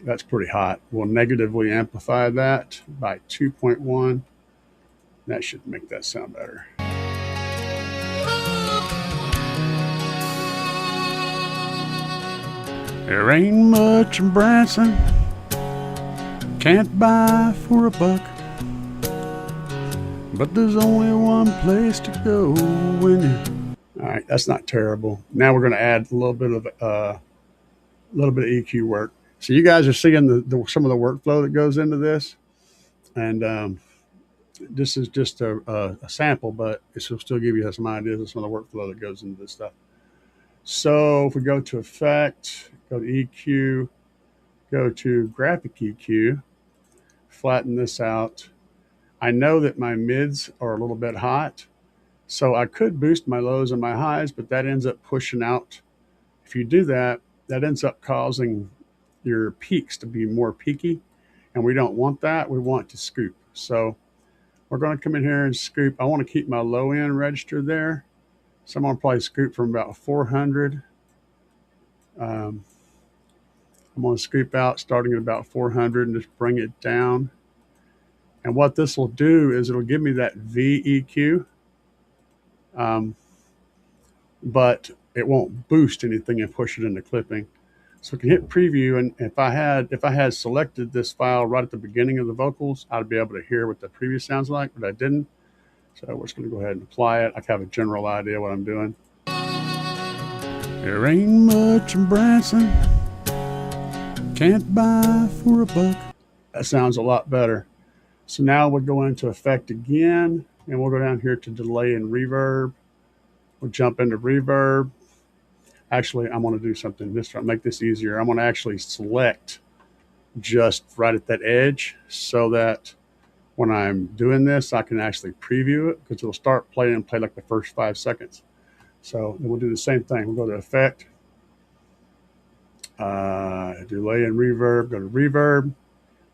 A: That's pretty hot. We'll negatively amplify that by 2.1. That should make that sound better. There ain't much in Branson, can't buy for a buck, but there's only one place to go when you... All right, that's not terrible. Now we're going to add a little bit of EQ work. So you guys are seeing some of the workflow that goes into this, and this is just a sample, but this will still give you some ideas of some of the workflow that goes into this stuff. So if we go to Effect, go to EQ, go to Graphic EQ, flatten this out. I know that my mids are a little bit hot, so I could boost my lows and my highs, but that ends up pushing out. If you do that, that ends up causing your peaks to be more peaky, and we don't want that. We want to scoop. So we're going to come in here and scoop. I want to keep my low end register there. So I'm going to probably scoop from about 400. I'm going to scoop out starting at about 400 and just bring it down. And what this will do is it'll give me that VEQ, but it won't boost anything and push it into clipping. So we can hit preview, and if I had selected this file right at the beginning of the vocals, I'd be able to hear what the preview sounds like, but I didn't. So we're just going to go ahead and apply it. I have a general idea what I'm doing. There ain't much in Branson, can't buy for a buck. That sounds a lot better. So now we'll go into Effect again, and we'll go down here to Delay and Reverb. We'll jump into Reverb. Actually, I'm going to do something this to make this easier. I'm going to actually select just right at that edge so that when I'm doing this, I can actually preview it, because it'll start playing and play like the first 5 seconds. So then we'll do the same thing. We'll go to Effect, Delay and Reverb, go to Reverb.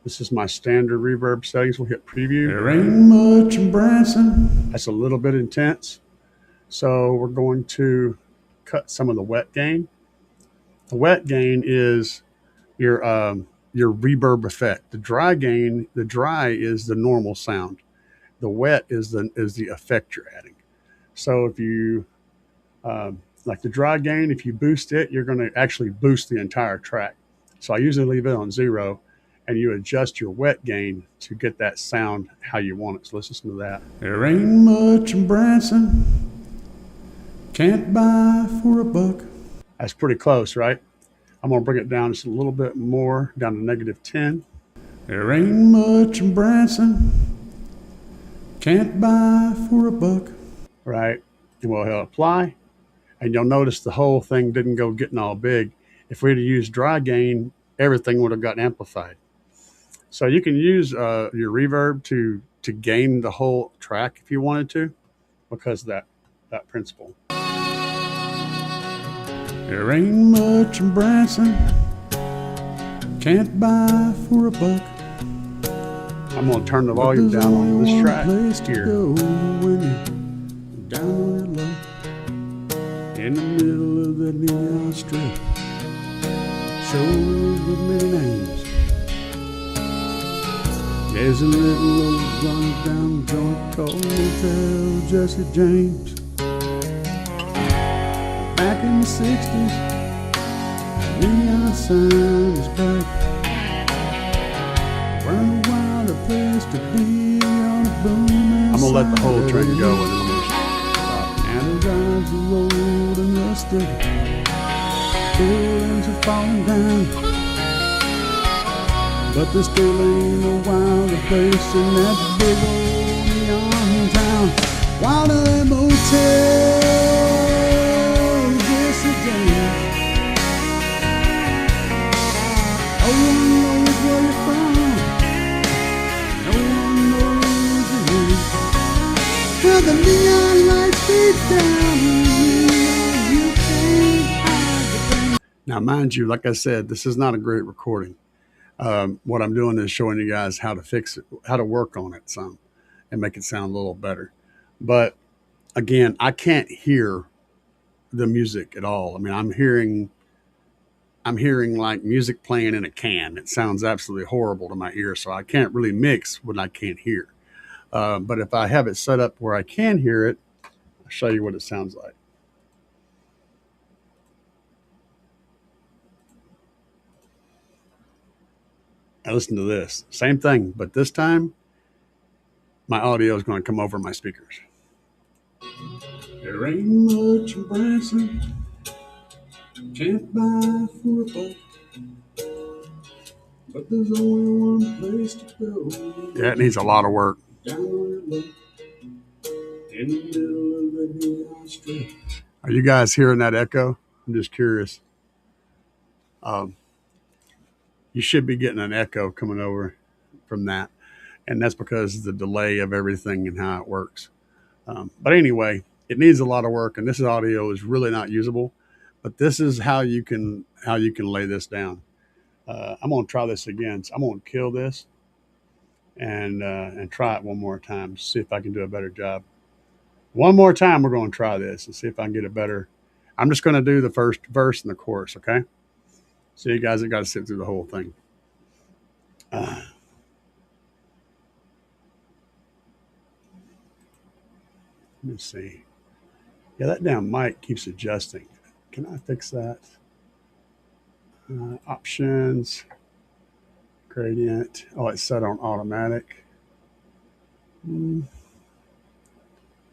A: This is my standard reverb settings. We'll hit preview. There ain't much in Branson. That's a little bit intense. So we're going to cut some of the wet gain. The wet gain is your reverb effect. The dry gain, the dry is the normal sound. The wet is the effect you're adding. So if you like the dry gain, if you boost it, you're going to actually boost the entire track. So I usually leave it on 0, and you adjust your wet gain to get that sound how you want it. So let's listen to that. There ain't much in Branson, can't buy for a buck. That's pretty close, right? I'm going to bring it down just a little bit more, down to -10. There ain't much in Branson, can't buy for a buck. Right, and we'll hit apply, and you'll notice the whole thing didn't go getting all big. If we had used dry gain, everything would have gotten amplified. So you can use your reverb to gain the whole track if you wanted to, because of that principle. There ain't much in Branson, can't buy for a buck. I'm going to turn the volume down on this track here. Down on your luck, in the middle of the neon strip, shows with many names. There's a little old run-down joint called Motel Jesse James. Back in the 60s, neon sign was bright. Weren't a wilder place to be on a booming. I'm gonna let the whole train go, and then I'm gonna stop. And the drives are old and rusted, buildings are falling down, but there still ain't no wilder place in that big old neon town. Wilder than Motel Jesse James. Oh, one knows where you're Now, mind you, like I said, this is not a great recording. What I'm doing is showing you guys how to fix it, how to work on it some, and make it sound a little better. But again, I can't hear the music at all. I mean, I'm hearing like music playing in a can. It sounds absolutely horrible to my ear, so I can't really mix when I can't hear. But if I have it set up where I can hear it, I'll show you what it sounds like. Now listen to this. Same thing, but this time my audio is going to come over my speakers. There ain't much in Branson, can't buy for a buck, but there's only one place to go. Yeah, it needs a lot of work. Down on your luck, in the middle of the neon strip. Are you guys hearing that echo? I'm just curious. You should be getting an echo coming over from that, and that's because of the delay of everything and how it works. But anyway, it needs a lot of work, and this audio is really not usable. But this is how you can lay this down. I'm going to try this again. So I'm going to kill this and try it one more time. See if I can do a better job. One more time, we're going to try this and see if I can get it better. I'm just going to do the first verse and the chorus, okay? So you guys have got to sit through the whole thing. Let me see. Yeah, that damn mic keeps adjusting. Can I fix that? Options, gradient. Oh, it's set on automatic.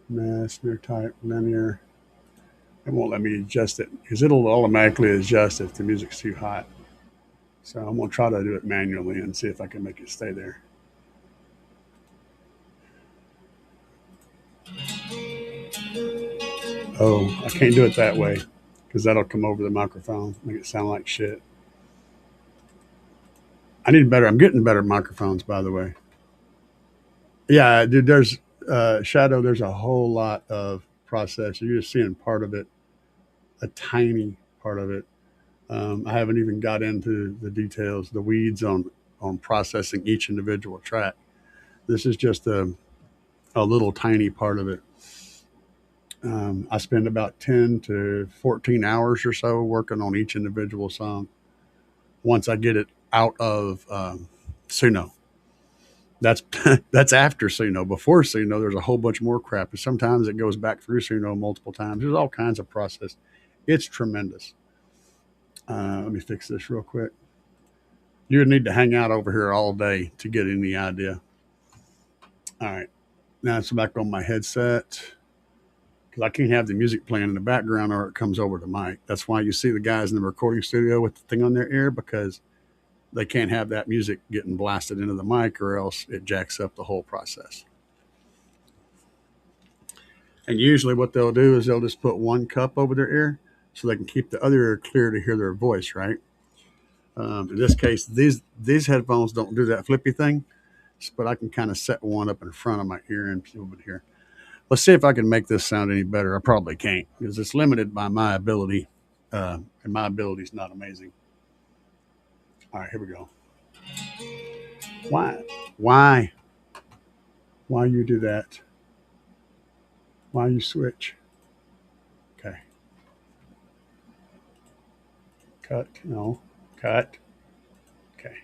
A: Mass, near type, linear. It won't let me adjust it because it'll automatically adjust if the music's too hot. So I'm going to try to do it manually and see if I can make it stay there. Oh, I can't do it that way because that'll come over the microphone, make it sound like shit. I need better. I'm getting better microphones, by the way. Yeah, dude, there's Shadow. There's a whole lot of process. You're just seeing part of it, a tiny part of it. I haven't even got into the details, the weeds on processing each individual track. This is just a little tiny part of it. I spend about 10 to 14 hours or so working on each individual song. Once I get it out of Suno, that's after Suno. Before Suno, there's a whole bunch more crap. And sometimes it goes back through Suno multiple times. There's all kinds of process. It's tremendous. Let me fix this real quick. You would need to hang out over here all day to get any idea. All right. Now it's back on my headset because I can't have the music playing in the background or it comes over the mic. That's why you see the guys in the recording studio with the thing on their ear, because they can't have that music getting blasted into the mic or else it jacks up the whole process. And usually what they'll do is they'll just put one cup over their ear so they can keep the other ear clear to hear their voice, right? In this case, these headphones don't do that flippy thing, but I can kind of set one up in front of my ear and over here. Let's see if I can make this sound any better. I probably can't because it's limited by my ability, and my ability is not amazing. All right, here we go. Why you do that? Why you switch? Okay. Cut. No. Cut. Okay.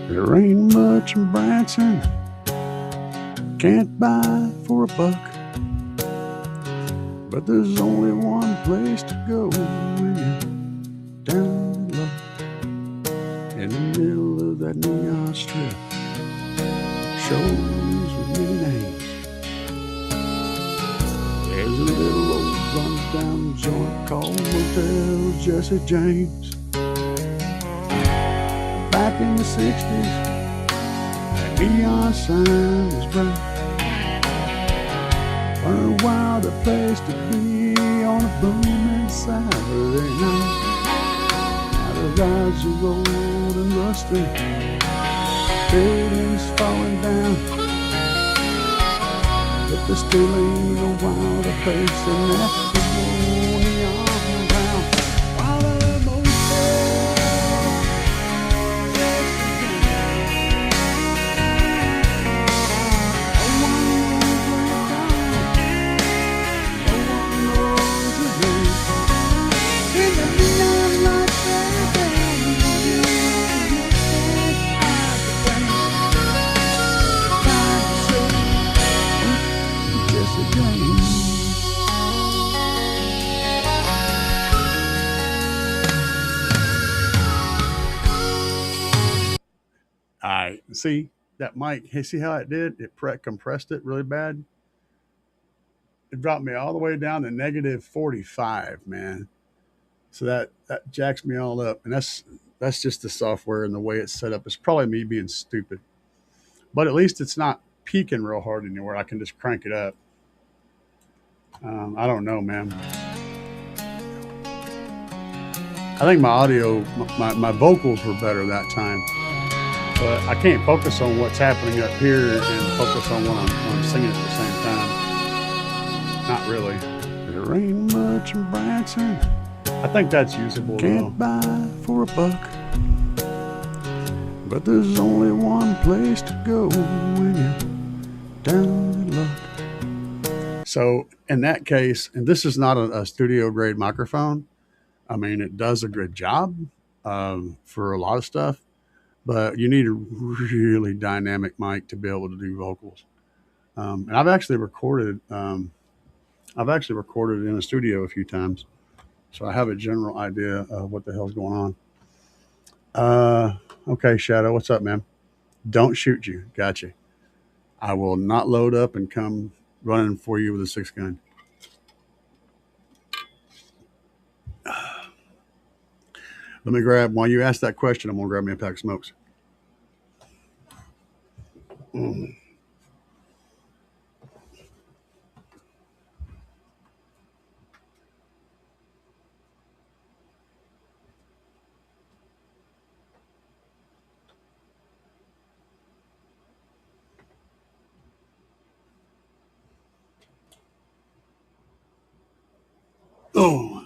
A: There ain't much in Branson, can't buy for a buck, but there's only one place to go when you're down low in the middle of that neon strip. Shows with many names. There's a little old run-down joint called Motel Jesse James. Back in the 60s, that neon sign was bright. For a while, the place to be on a booming Saturday night. eyes are old and rusty, buildings falling down, but there still ain't no wilder place than that neon around. While the motel just again, no one knows where you're from, no one knows your name. In the neon lights burn down, you can't hide the pain. Time to say, it's just a dream. All right, see that mic? Hey, see how it did? It compressed it really bad. It dropped me all the way down to negative 45, man. So that jacks me all up, and that's just the software and the way it's set up. It's probably me being stupid, but at least it's not peaking real hard anywhere. I can just crank it up. I don't know, man. I think my audio, my vocals were better that time, but I can't focus on what's happening up here and focus on when I'm singing at the same time. Not really. There ain't much in Branson. I think that's usable. Can't buy for a buck, but there's only one place to go when you're down in luck. So in that case, and this is not a studio grade microphone. I mean, it does a good job for a lot of stuff, but you need a really dynamic mic to be able to do vocals. And I've actually recorded in a studio a few times, so I have a general idea of what the hell's going on. Okay, Shadow, what's up, man? Don't shoot you. Gotcha. I will not load up and come running for you with a 6-gun. Let me grab, while you ask that question, I'm going to grab me a pack of smokes. Oh.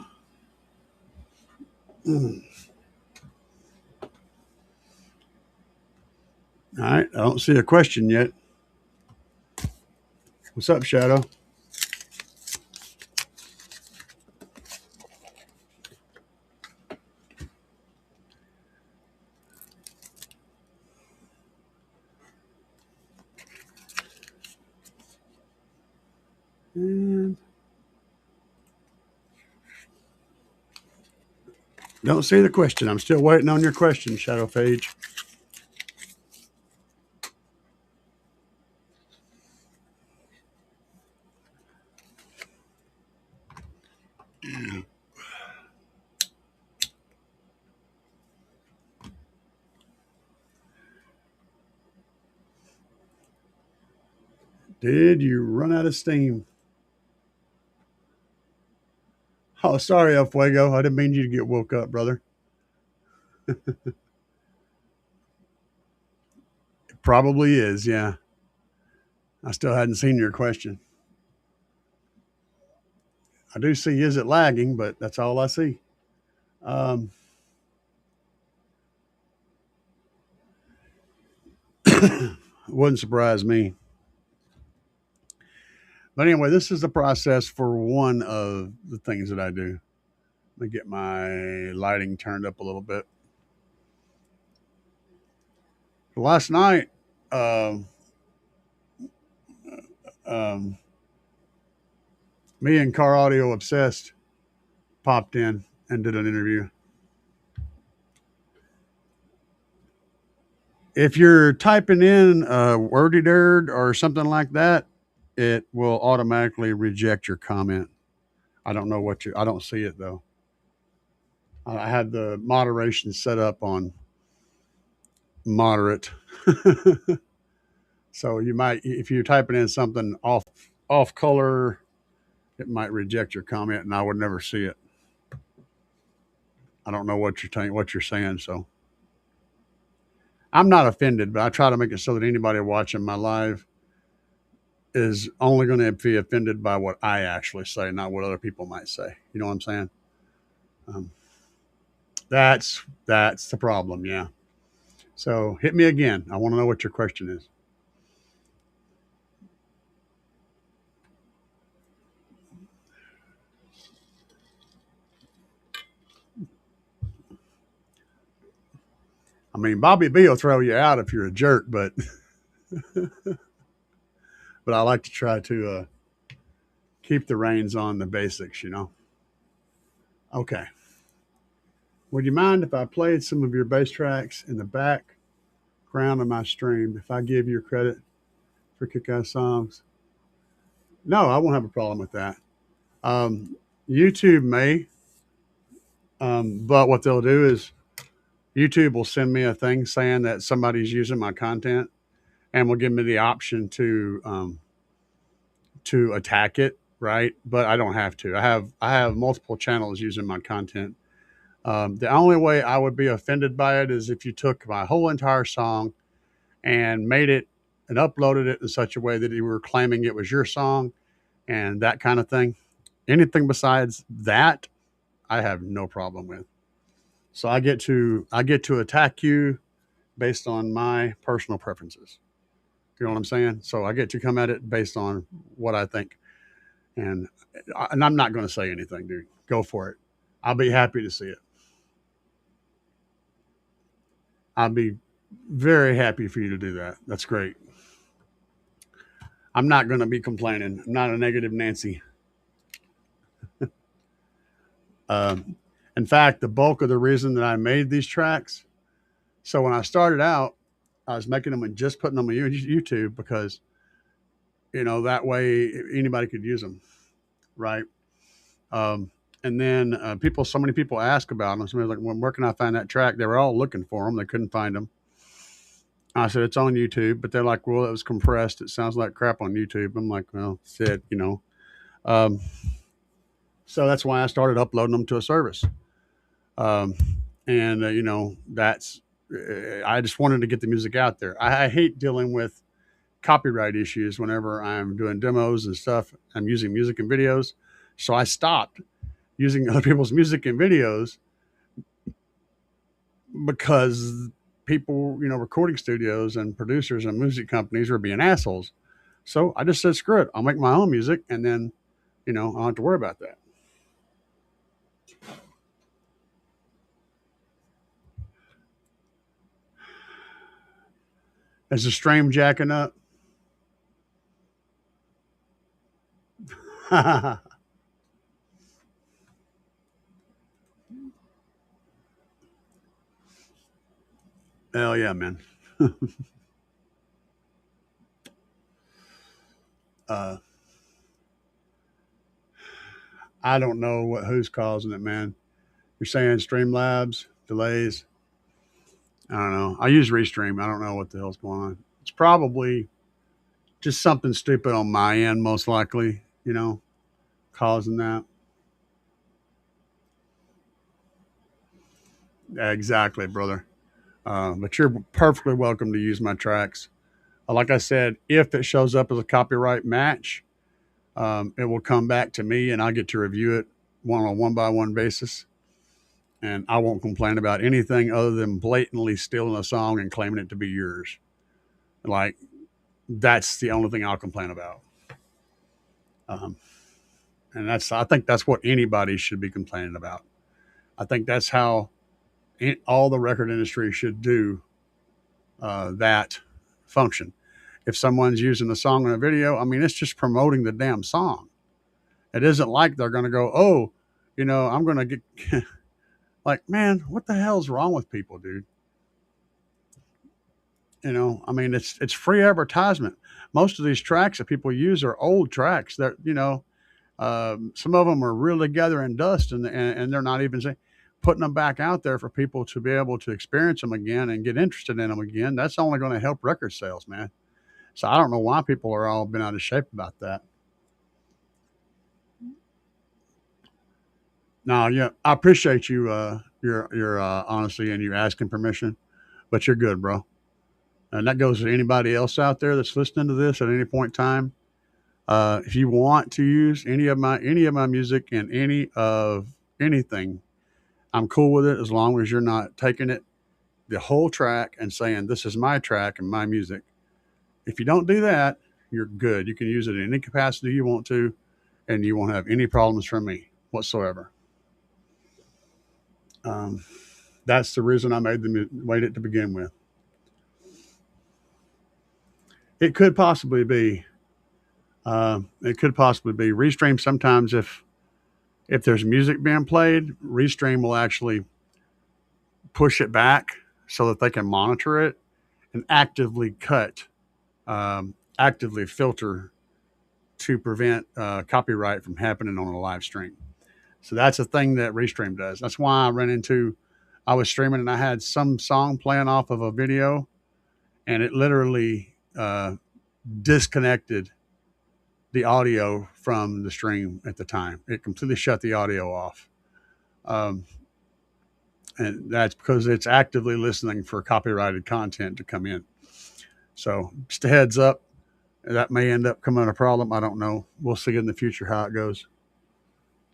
A: All right, I don't see a question yet. What's up, Shadow? And don't see the question. I'm still waiting on your question, Shadow Phage. Did you run out of steam? Oh, sorry, El Fuego. I didn't mean you to get woke up, brother. It probably is, yeah. I still hadn't seen your question. I do see, is it lagging? But that's all I see. Wouldn't surprise me. But anyway, this is the process for one of the things that I do. Let me get my lighting turned up a little bit. Last night, me and Car Audio Obsessed popped in and did an interview. If you're typing in wordy dirt or something like that, it will automatically reject your comment. I don't know what I don't see it though. I had the moderation set up on moderate. So you might, if you're typing in something off color, it might reject your comment and I would never see it. I don't know what you're saying. So I'm not offended, but I try to make it so that anybody watching my live is only going to be offended by what I actually say, not what other people might say. You know what I'm saying? Um, that's the problem. Yeah. So hit me again. I want to know what your question is. I mean, Bobby B will throw you out if you're a jerk, but I like to try to keep the reins on the basics. Okay. Would you mind if I played some of your bass tracks in the background of my stream if I give you credit for kick-ass songs? No, I won't have a problem with that. Um, YouTube may, but what they'll do is YouTube will send me a thing saying that somebody's using my content, and will give me the option to attack it, right? But I don't have to. I have multiple channels using my content. The only way I would be offended by it is if you took my whole entire song and made it and uploaded it in such a way that you were claiming it was your song and that kind of thing. Anything besides that, I have no problem with. So I get to attack you based on my personal preferences. You know what I'm saying? So I get to come at it based on what I think, and I'm not going to say anything, dude. Go for it. I'll be happy to see it. I'll be very happy for you to do that. That's great. I'm not going to be complaining. I'm not a negative Nancy. Um, in fact, the bulk of the reason that I made these tracks. So when I started out, I was making them and just putting them on YouTube because that way anybody could use them, right? Um, and then so many people ask about them. Somebody's like, "Well, where can I find that track?" They were all looking for them. They couldn't find them. I said, "It's on YouTube," but they're like, "Well, it was compressed. It sounds like crap on YouTube." I'm like, "Well, shit." Um, so that's why I started uploading them to a service. Um, and that's I just wanted to get the music out there. I hate dealing with copyright issues whenever I'm doing demos and stuff. I'm using music and videos, so I stopped using other people's music and videos because people, recording studios and producers and music companies were being assholes. So I just said, screw it. I'll make my own music, and then, I don't have to worry about that. Is the stream jacking up? Hell yeah, man. uh, I don't know who's causing it, man. You're saying Streamlabs delays. I don't know. I use Restream. I don't know what the hell's going on. It's probably just something stupid on my end, most likely. Causing that. Exactly, brother. But you're perfectly welcome to use my tracks. Like I said, if it shows up as a copyright match, it will come back to me and I get to review it on a one by one basis. And I won't complain about anything other than blatantly stealing a song and claiming it to be yours. Like, that's the only thing I'll complain about. Um, and I think that's what anybody should be complaining about. I think that's how all the record industry should do that function. If someone's using a song in a video, I mean, it's just promoting the damn song. It isn't like they're going to go, oh, I'm going to get like, man, what the hell's wrong with people, dude? I mean, it's free advertisement. Most of these tracks that people use are old tracks. That some of them are really gathering dust, and they're not even putting them back out there for people to be able to experience them again and get interested in them again. That's only going to help record sales, man. So I don't know why people are all been out of shape about that. No, yeah, I appreciate you your honesty and you asking permission, but you're good, bro. And that goes to anybody else out there that's listening to this at any point in time. If you want to use any of my music and any of anything, I'm cool with it as long as you're not taking it the whole track and saying this is my track and my music. If you don't do that, you're good. You can use it in any capacity you want to, and you won't have any problems from me whatsoever. That's the reason I made it to begin with. It could possibly be. Restream. Sometimes if there's music being played, Restream will actually push it back so that they can monitor it and actively actively filter to prevent copyright from happening on a live stream. So that's a thing that Restream does. That's why I was streaming and I had some song playing off of a video, and it literally disconnected the audio from the stream at the time. It completely shut the audio off. And that's because it's actively listening for copyrighted content to come in. So just a heads up, that may end up coming a problem. I don't know. We'll see in the future how it goes.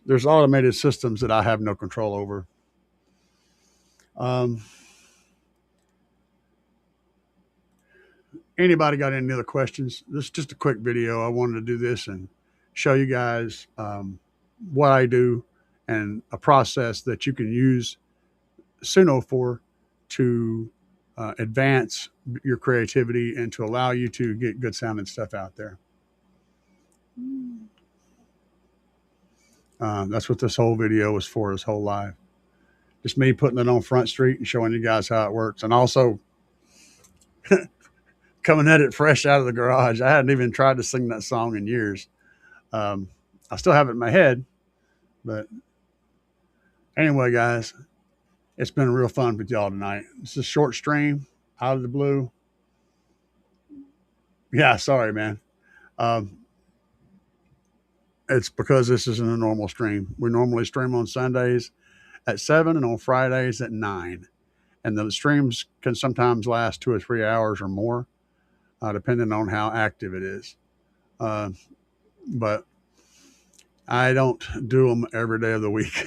A: There's automated systems that I have no control over. Anybody got any other questions? This is just a quick video. I wanted to do this and show you guys what I do and a process that you can use Suno for to advance your creativity and to allow you to get good sounding stuff out there. That's what this whole video was for, this whole live. Just me putting it on Front Street and showing you guys how it works. And also coming at it fresh out of the garage. I hadn't even tried to sing that song in years. I still have it in my head. But anyway, guys, it's been real fun with y'all tonight. It's a short stream, out of the blue. Yeah, sorry, man. It's because this isn't a normal stream. We normally stream on Sundays at 7 and on Fridays at 9. And the streams can sometimes last 2 or 3 hours or more, depending on how active it is. But I don't do them every day of the week.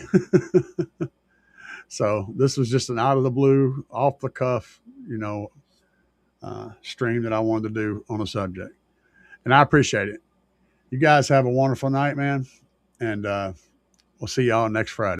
A: So this was just an out of the blue, off the cuff, stream that I wanted to do on a subject. And I appreciate it. You guys have a wonderful night, man. And we'll see y'all next Friday.